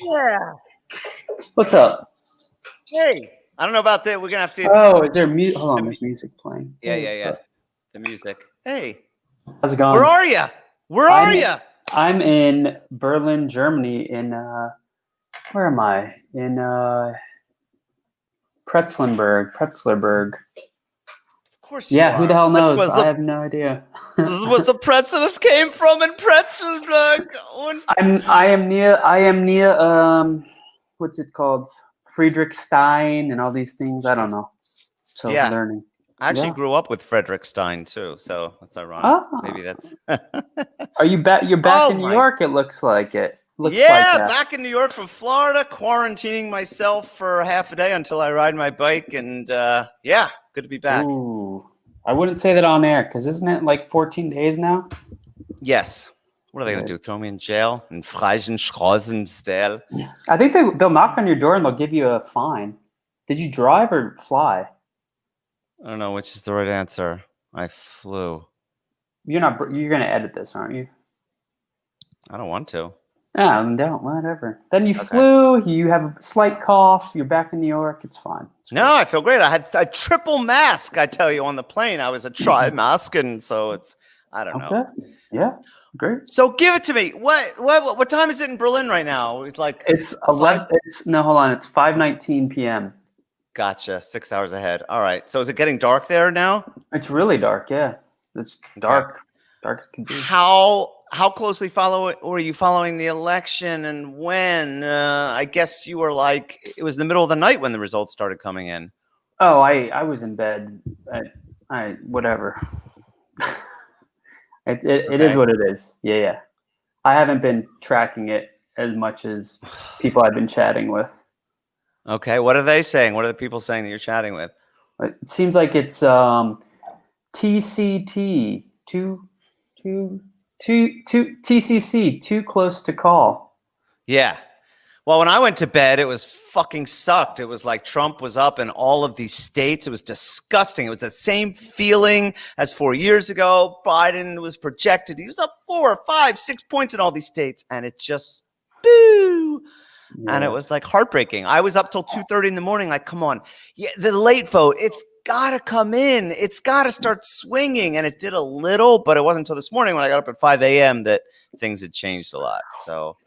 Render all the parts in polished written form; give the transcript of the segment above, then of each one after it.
Yeah. What's up? Hey. I don't know about that. We're gonna have to. Oh, is there music? Hold on, there's music playing. Yeah. The music. Hey. How's it going? Where are you? Where are you? I'm in Berlin, Germany. Where am I? In Prenzlberg. Of course you are. Who the hell knows? I have no idea. This is where the pretzels came from in Prenzlberg. I am near what's it called? Friedrichstein and all these things. I don't know. So learning. I actually grew up with Frederick Stein too, so that's ironic. Maybe that's. Are you back? You're back in New York. It looks like it. Back in New York from Florida, quarantining myself for half a day until I ride my bike, and good to be back. Ooh, I wouldn't say that on air because isn't it like 14 days now? Yes. What are they going to do? Throw me in jail in Freisenstraßenstel? I think they'll knock on your door and they'll give you a fine. Did you drive or fly? I don't know which is the right answer. I flew. You're going to edit this, aren't you? I don't want to. No, don't. Whatever. Then you flew. You have a slight cough. You're back in New York. It's fine. No, I feel great. I had a triple mask. I tell you, on the plane, I was a tri-mask, and so it's. I don't know. Yeah, great. So give it to me. What time is it in Berlin right now? It's 11. Hold on. It's 5:19 p.m. Gotcha. 6 hours ahead. All right. So is it getting dark there now? It's really dark. Yeah, it's dark. Dark as can be. How closely were you following the election, and when? I guess you were it was the middle of the night when the results started coming in. Oh, I was in bed. Whatever. It is what it is. Yeah. I haven't been tracking it as much as people I've been chatting with. Okay, what are they saying? What are the people saying that you're chatting with? It seems like it's TCT, TCC, too close to call. Yeah. Well, when I went to bed, it was fucking sucked. It was like Trump was up in all of these states. It was disgusting. It was the same feeling as 4 years ago. Biden was projected. He was up 4, 5, 6 points in all these states, and it just boo. Yeah. And it was heartbreaking. I was up till 2:30 in the morning. Come on. Yeah, the late vote, it's got to come in. It's got to start swinging. And it did a little, but it wasn't until this morning when I got up at 5 a.m. that things had changed a lot. So,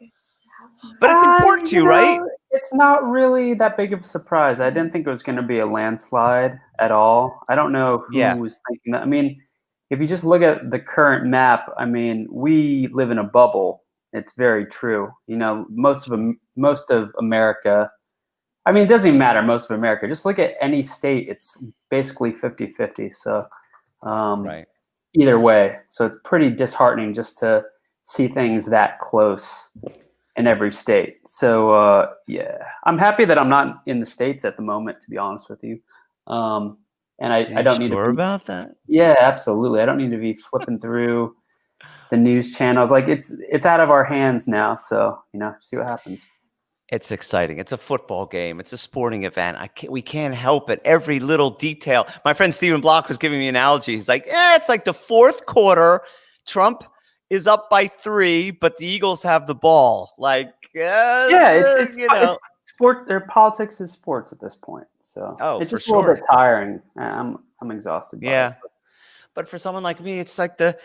but it's important to you, right? It's not really that big of a surprise. I didn't think it was going to be a landslide at all. I don't know who was thinking that. I mean, if you just look at the current map, I mean, we live in a bubble. It's very true. You know, most of America, I mean, it doesn't even matter, most of America. Just look at any state. It's basically 50-50. So either way. So it's pretty disheartening just to see things that close in every state. So, I'm happy that I'm not in the States at the moment, to be honest with you. And I don't need to be about that. Yeah, absolutely. I don't need to be flipping through the news channels. It's out of our hands now. So, see what happens. It's exciting. It's a football game. It's a sporting event. We can't help it. Every little detail. My friend Stephen Block was giving me an analogy. He's like, it's like the fourth quarter. Trump is up by 3, but the Eagles have the ball. It's sport. Their politics is sports at this point. So it's just a little bit tiring. I'm exhausted. By it. But for someone like me, it's like the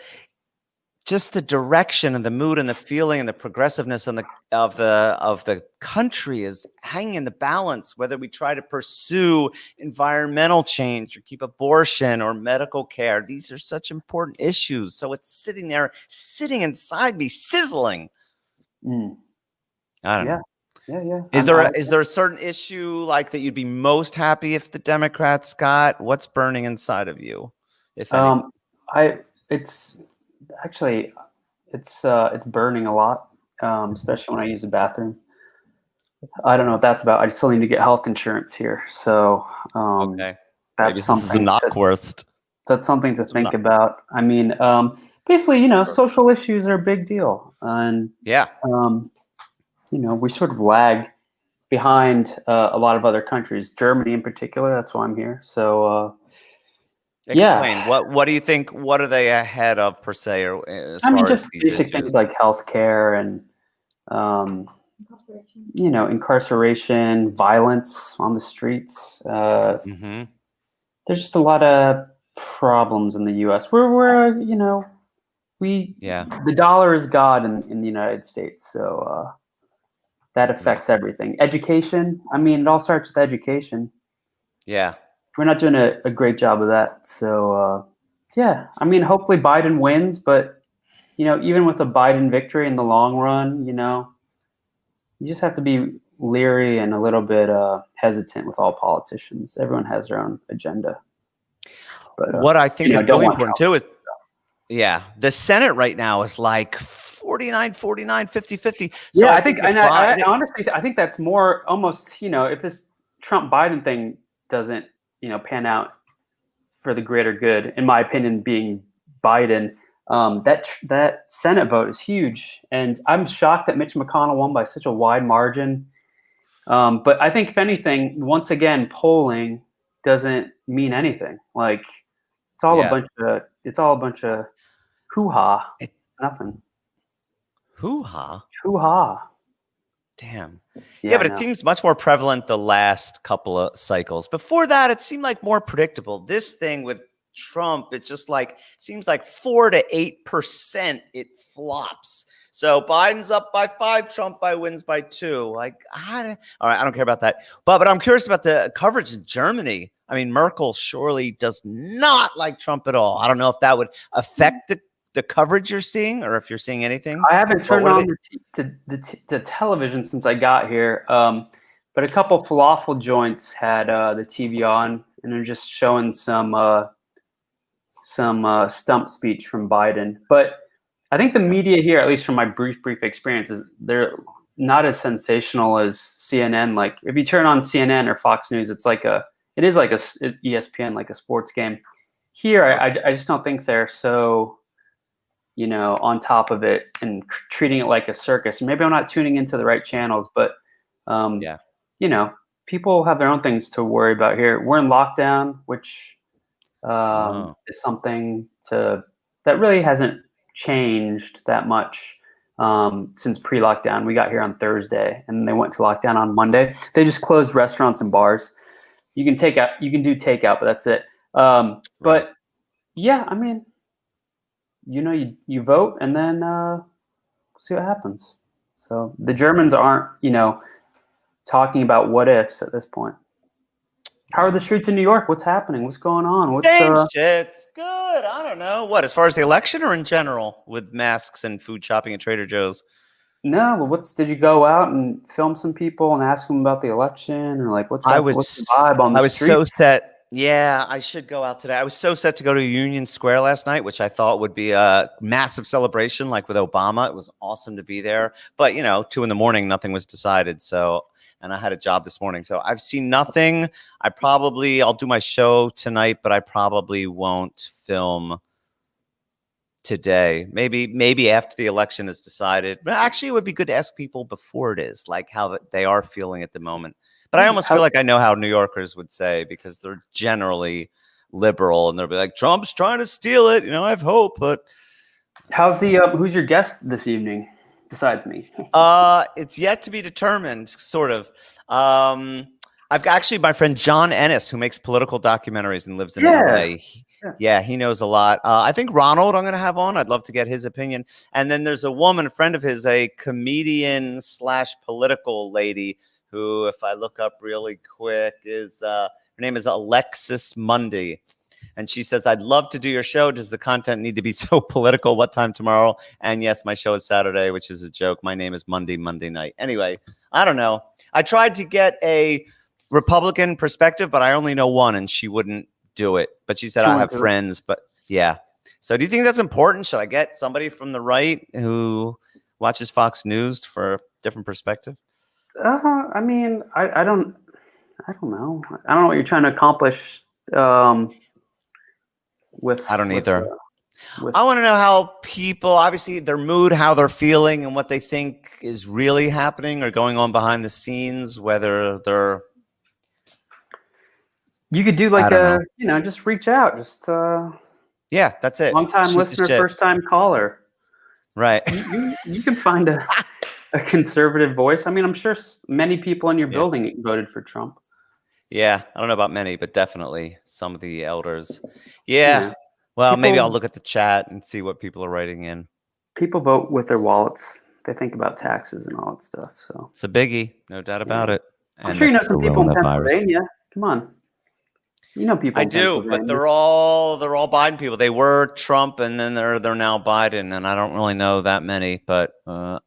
direction and the mood and the feeling and the progressiveness and of the country is hanging in the balance, whether we try to pursue environmental change or keep abortion or medical care. These are such important issues. So it's sitting inside me, sizzling. I don't know. Yeah. Is there a certain issue that you'd be most happy if the Democrats got? What's burning inside of you? If any? It's burning a lot, especially when I use the bathroom. I don't know what that's about. I still need to get health insurance here, so that's something. That's something to think about. I mean, basically, social issues are a big deal, and we sort of lag behind a lot of other countries. Germany, in particular. That's why I'm here. So. Explain. What do you think? What are they ahead of per se? Or just basic things like healthcare and incarceration, violence on the streets. Mm-hmm. There's just a lot of problems in the U.S. The dollar is God in the United States, so that affects everything. Education, I mean, it all starts with education. Yeah. We're not doing a great job of that. So, yeah, I mean, hopefully Biden wins, but, even with a Biden victory in the long run, you just have to be leery and a little bit hesitant with all politicians. Everyone has their own agenda. But, what I think is really important too is, the Senate right now is like 49, 50. So yeah, I honestly, I think that's more almost, if this Trump Biden thing doesn't, pan out for the greater good, in my opinion, being Biden, that Senate vote is huge. And I'm shocked that Mitch McConnell won by such a wide margin. But I think if anything, once again, polling doesn't mean anything. Like it's all a bunch of hoo-ha. It's nothing. Hoo-ha? Hoo-ha. Damn. Yeah, but it seems much more prevalent the last couple of cycles. Before that, it seemed like more predictable. This thing with Trump, it just seems like 4 to 8% it flops. So Biden's up by 5, Trump wins by 2. All right, I don't care about that. But I'm curious about the coverage in Germany. I mean, Merkel surely does not like Trump at all. I don't know if that would affect the coverage you're seeing, or if you're seeing anything. I haven't turned on the television since I got here, but a couple falafel joints had the TV on, and they're just showing some stump speech from Biden. But I think the media here, at least from my brief experiences, they're not as sensational as CNN. Like if you turn on CNN or Fox News, it is like ESPN, like a sports game. Here, I just don't think they're so on top of it and treating it like a circus. Maybe I'm not tuning into the right channels, but people have their own things to worry about here. We're in lockdown, which is something that really hasn't changed that much since pre-lockdown. We got here on Thursday, and they went to lockdown on Monday. They just closed restaurants and bars. You can do takeout, but that's it. But yeah, I mean, you vote and then see what happens. So the Germans aren't, talking about what ifs at this point. How are the streets in New York? What's happening? What's going on? Same shit's good. I don't know. What, as far as the election or in general with masks and food shopping at Trader Joe's? No, did you go out and film some people and ask them about the election, or like what's the vibe on the street? I was so set. Yeah, I should go out today. I was so set to go to Union Square last night, which I thought would be a massive celebration like with Obama. It was awesome to be there. But, 2 a.m, nothing was decided. So, and I had a job this morning. So I've seen nothing. I'll do my show tonight, but I probably won't film today. Maybe after the election is decided. But actually, it would be good to ask people before it is, like how they are feeling at the moment. But I almost feel like I know how New Yorkers would say, because they're generally liberal and they'll be like, Trump's trying to steal it. I have hope. But how's who's your guest this evening besides me? It's yet to be determined, sort of. I've got actually my friend John Ennis, who makes political documentaries and lives in LA. Yeah, he knows a lot. I think Ronald I'm going to have on. I'd love to get his opinion. And then there's a woman, a friend of his, a comedian / political lady, who, if I look up really quick, is her name is Alexis Mundy. And she says, I'd love to do your show. Does the content need to be so political? What time tomorrow? And yes, my show is Saturday, which is a joke. My name is Monday night. Anyway, I don't know. I tried to get a Republican perspective, but I only know one, and she wouldn't do it. But she said, I have friends. But yeah. So do you think that's important? Should I get somebody from the right who watches Fox News for a different perspective? I mean, I don't know. I don't know what you're trying to accomplish with. I don't either. I want to know how people, obviously their mood, how they're feeling, and what they think is really happening or going on behind the scenes, whether they're. You could do just reach out. Just yeah, that's it. Long time listener, first time caller. Right. You can find a conservative voice. I mean, I'm sure many people in your Yeah. building voted for Trump. Yeah, I don't know about many, but definitely some of the elders. Yeah. Yeah. Well, maybe I'll People look at the chat and see what people are writing in. people vote with their wallets. They think about taxes and all that stuff. So It's a biggie, no doubt yeah. about it. I'm And sure the you know some people in coronavirus. Pennsylvania. Come on. You know people I in do, but Pennsylvania. they're all Biden people. They were Trump, and then they're now Biden, and I don't really know that many, but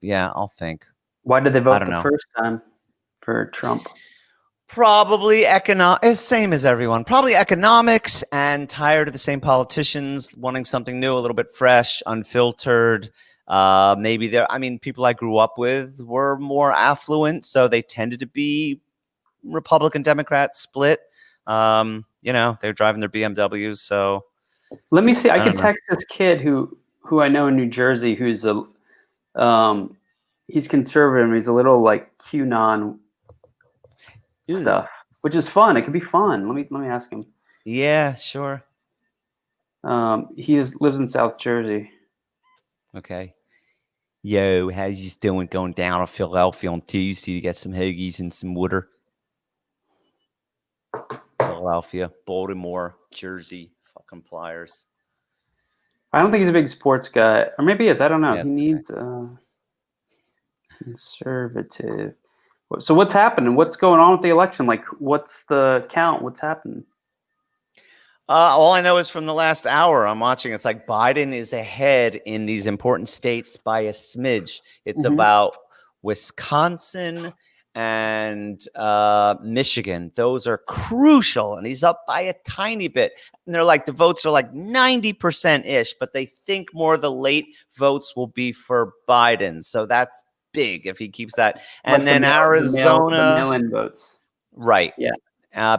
yeah, I'll think. Why did they I vote don't the know. first time for Trump? Probably same as everyone. Probably economics and tired of the same politicians, wanting something new, a little bit fresh, unfiltered. Maybe I mean, people I grew up with were more affluent, so they tended to be Republican Democrat split. They're driving their BMWs, so Let me see. I I could don't know. text this kid who I know in New Jersey who's he's conservative. He's a little like QAnon stuff, which is fun. It could be fun. Let me ask him. Yeah, sure. Lives in South Jersey. Okay. Yo, how's you doing going down to Philadelphia on Tuesday to get some hoagies and some water? Philadelphia, Baltimore, Jersey, fucking Flyers. I don't think he's a big sports guy, or maybe he is. I don't know. Yeah, He needs conservative. So what's happening? What's going on with the election? Like, what's the count? What's happening? all I know is from the last hour I'm watching, it's like Biden is ahead in these important states by a smidge. It's about Wisconsin and Michigan. Those are crucial, and he's up by a tiny bit. And they're like, the votes are like 90% ish, but they think more of the late votes will be for Biden. So that's big if he keeps that. And Like then Arizona, the mail-in votes. right? Yeah.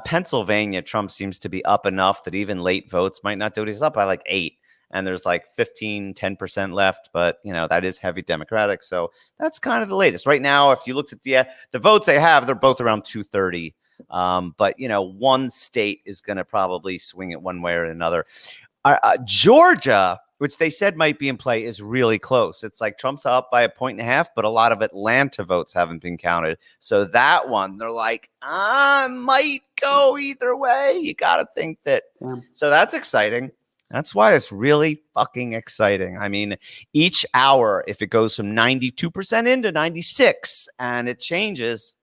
Pennsylvania, Trump seems to be up enough that even late votes might not do it. He's up by like 8, and there's like 10% left, but that is heavy Democratic. So that's kind of the latest right now. If you looked at the votes they have, they're both around 230. But one state is going to probably swing it one way or another. Georgia, which they said might be in play, is really close. It's like Trump's up by 1.5 points, but a lot of Atlanta votes haven't been counted. So that one, they're like, might go either way. You got to think that. Yeah. So that's exciting. That's why it's really fucking exciting. I mean, each hour, if it goes from 92% into 96 and it changes.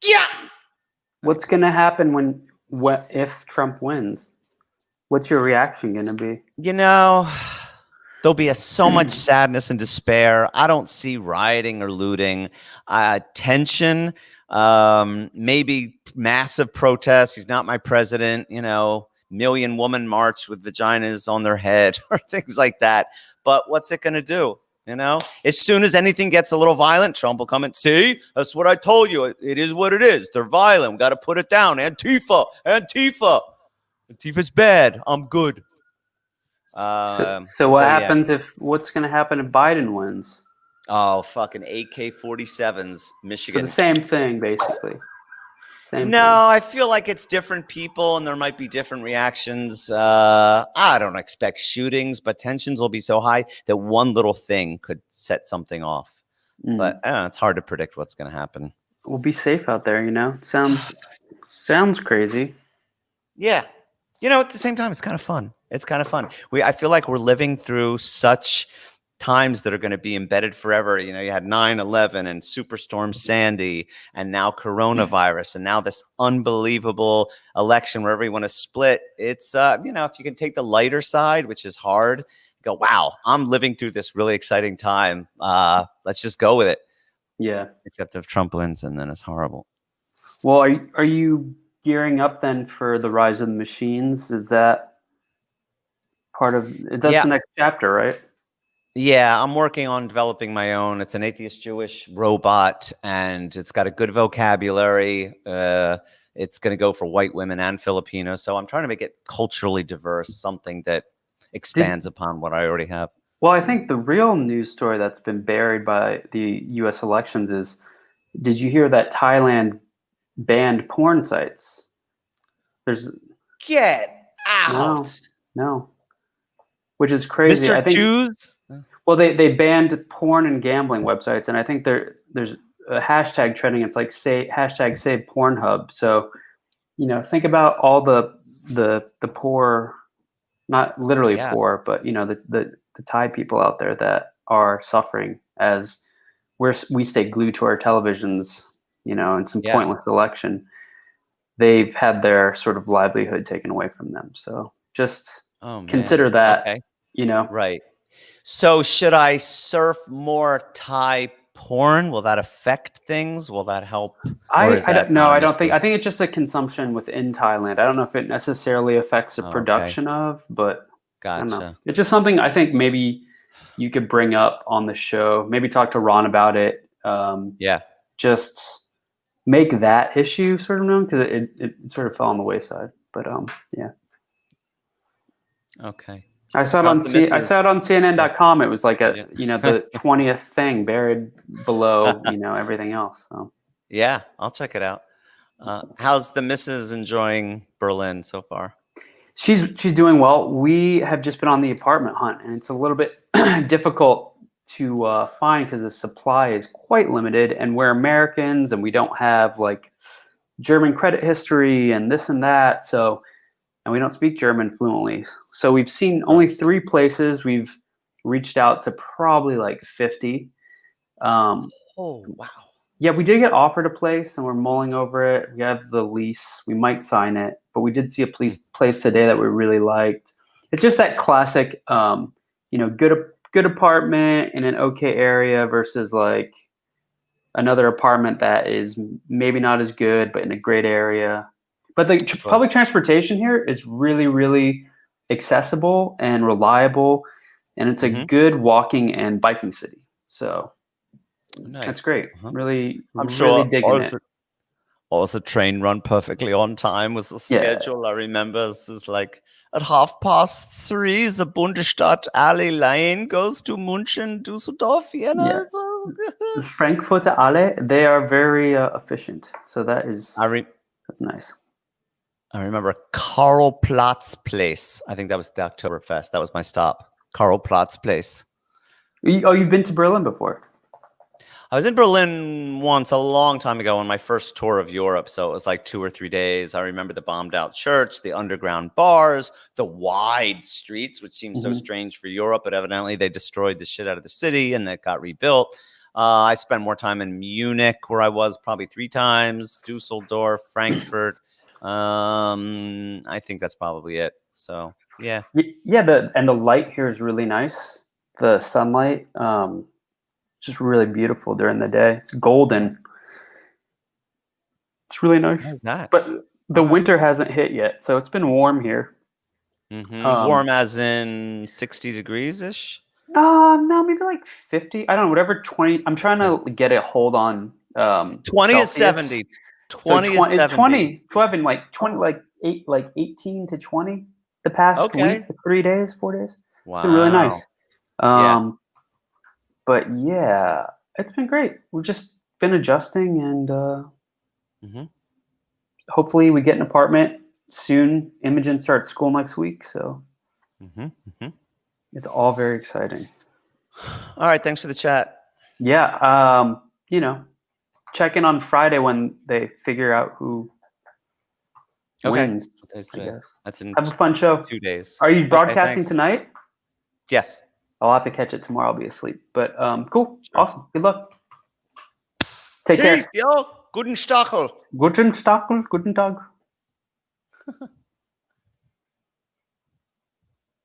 Yeah. What's going to happen if Trump wins? What's your reaction going to be? There'll be so much sadness and despair. I don't see rioting or looting. Tension, maybe massive protests. He's not my president, million woman march with vaginas on their head or things like that. But what's it going to do? As soon as anything gets a little violent, Trump will come and see, that's what I told you. It is what it is. They're violent. We got to put it down. Antifa. Antifa's bad. I'm good. So what happens what's going to happen if Biden wins? Oh, fucking AK-47s, Michigan. So the same thing, basically. Same thing. I feel like it's different people and there might be different reactions. I don't expect shootings, but tensions will be so high that one little thing could set something off. But I don't know, it's hard to predict what's going to happen. We'll be safe out there, Sounds crazy. Yeah. At the same time, it's kind of fun. It's kind of fun. I feel like we're living through such times that are going to be embedded forever. You had 9/11 and Superstorm Sandy, and now coronavirus, and now this unbelievable election where everyone is split. It's if you can take the lighter side, which is hard, go, wow, I'm living through this really exciting time. Let's just go with it. Yeah. Except if Trump wins, and then it's horrible. Well, are you gearing up then for the rise of the machines? Is that part of that's the next chapter, right? Yeah, I'm working on developing my own. It's an atheist Jewish robot, and it's got a good vocabulary. It's going to go for white women and Filipinos. So I'm trying to make it culturally diverse, something that expands upon what I already have. Well, I think the real news story that's been buried by the U.S. elections is, did you hear that Thailand banned porn sites? Get out. No. Which is crazy. Mr. Jews? Well, they banned porn and gambling websites, and I think there's a hashtag trending. It's like hashtag save Pornhub. So, think about all the poor, not literally poor, but the Thai people out there that are suffering as we stay glued to our televisions, in some pointless election. They've had their sort of livelihood taken away from them. So just consider that, Right. So should I surf more Thai porn? Will that affect things? Will that help? I don't think. I think it's just a consumption within Thailand. I don't know if it necessarily affects the production of, but I don't know. It's just something I think maybe you could bring up on the show. Maybe talk to Ron about it. Just make that issue sort of known, because it sort of fell on the wayside. But yeah. Okay. I saw it on CNN.com. It was like the 20th thing buried below everything else. So yeah, I'll check it out. How's the missus enjoying Berlin so far? She's doing well. We have just been on the apartment hunt, and it's a little bit difficult to find because the supply is quite limited, and we're Americans and we don't have like German credit history and this and that. So, and we don't speak German fluently. So we've seen only 3 places. We've reached out to probably like 50. Oh, wow. Yeah, we did get offered a place and we're mulling over it. We have the lease. We might sign it, but we did see a place today that we really liked. It's just that classic, good apartment in an okay area versus like another apartment that is maybe not as good, but in a great area. But the public transportation here is really, really accessible and reliable, and it's a good walking and biking city. So that's great. Really, I'm sure digging it. Also, train run perfectly on time with the schedule. I remember this is like at 3:30, the Bundesstadt Alley Line goes to München, Düsseldorf, Vienna. Yeah. Frankfurter Alley, they are very efficient. So that's nice. I remember Karlplatz Place. I think that was the Oktoberfest. That was my stop. Karlplatz Place. Oh, you've been to Berlin before? I was in Berlin once a long time ago on my first tour of Europe. So it was like 2 or 3 days. I remember the bombed out church, the underground bars, the wide streets, which seems so strange for Europe, but evidently they destroyed the shit out of the city and it got rebuilt. I spent more time in Munich, where I was probably 3 times, Dusseldorf, Frankfurt. I think that's probably it. So yeah. Yeah, and the light here is really nice. The sunlight. Just really beautiful during the day. It's golden. It's really nice. How's that? But the winter hasn't hit yet, so it's been warm here. Warm as in 60 degrees ish? No, maybe like 50. I don't know, whatever 20. I'm trying to get a hold on 20 is 70. 20 is 70. 20. So I've been like 20, like 18 to 20 the past week, 3 days, 4 days. Wow. It's been really nice. But yeah, it's been great. We've just been adjusting, and hopefully we get an apartment soon. Imogen starts school next week, so it's all very exciting. All right, thanks for the chat. Yeah, check in on Friday when they figure out who wins. That's have a fun show. 2 days. Are you broadcasting tonight? Yes. I'll have to catch it tomorrow. I'll be asleep. But cool. Awesome. Good luck. Take care. Yo. Guten Stachel. Guten Stachel. Guten Tag.